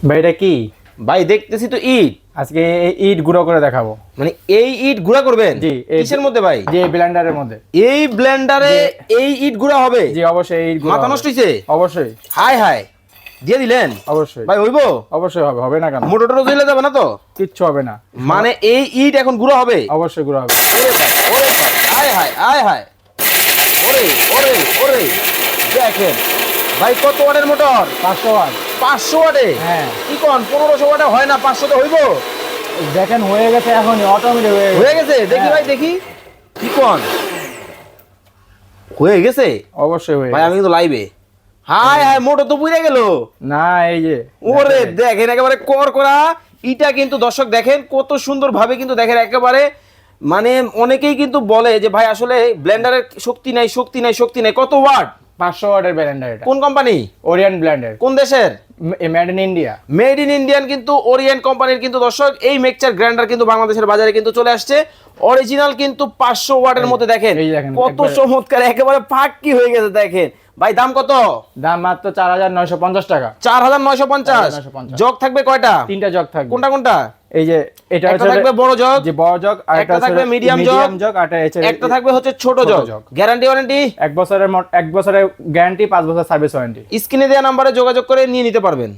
ভাই এটা কি? ভাই দেখতেছি তো ইট। আজকে ইট গুঁড়ো করে দেখাবো। মানে এই ইট গুঁড়া করবেন? জি। কিসের মধ্যে ভাই? যে ব্লেন্ডারের মধ্যে। এই ব্লেন্ডারে এই ইট গুঁড়া হবে? জি অবশ্যই ইট গুঁড়ো। মাথা নষ্ট হইছে? অবশ্যই। হাই হাই দিয়ে দিলেন? অবশ্যই ভাই হইবো? অবশ্যই হবে, হবে না কেন? মোটরটা জ্বলে যাবে না তো? কিচ্ছু হবে না। মানে এই ইট এখন গুঁড়া হবে? অবশ্যই গুঁড়ো হবে। ওরে ভাই, ওরে ভাই, হাই হাই হাই হাই, ওরে ওরে ওরে, দেখেন ভাই কত ওয়াটের মোটর? 500 ওয়াট। 500 ওয়াটে? হ্যাঁ। কি কোন 1500 ওয়াটে হয় না? 500 তে হইবো? দেখেন হয়ে গেছে, এখনই অটোমেটিক হয়ে গেছে? দেখি হ্যাঁ। ভাই দেখি, কি কোন হয়ে গেছে? অবশ্যই হয়ে ভাই গেছে। আমি কিন্তু লাইভে। হাই হাই, মোটর তো পুড়ে গেল। না এই যে ওরে দেখেন একেবারে করা ইটা কিন্তু দর্শক দেখেন কত সুন্দর ভাবে কিন্তু দেখেন একেবারে। মানে অনেকেই কিন্তু বলে যে ভাই আসলে ব্লেন্ডারের শক্তি নাই শক্তি নাই শক্তি নাই। কত ওয়াট? 500 ওয়াটের ব্লেন্ডার এটা। কোন কোম্পানি? Orient Blender. কোন দেশের? Made in India. Made in Indian কিন্তু ওরিয়েন্ট কোম্পানির কিন্তু দর্শক এই মিক্সচার গ্রাইন্ডার কিন্তু বাংলাদেশের বাজারে কিন্তু চলে আসছে। অরিজিনাল কিন্তু 500 ওয়াটের মধ্যে দেখেন এই দেখেন কত চমৎকার একেবারে ফাঁকি হয়ে গেছে দেখেন। ভাই দাম কত? দাম মাত্র 4950 টাকা। 4950। 4950। জগ থাকবে কয়টা? 3টা জগ থাকবে। কোনটা কোনটা? এই যে এটা একটা থাকবে বড় জগ, যে বড় জগ, আর একটা থাকবে মিডিয়াম জগ, আর একটা থাকবে হচ্ছে ছোট ছোট জগ। জগ। Guarantee warranty? 1 বছরের গ্যারান্টি, 5 বছর সার্ভিস ওয়ারেন্টি। স্ক্রিনে দেওয়া নম্বরে যোগাযোগ করে নিয়ে নিতে পারবেন।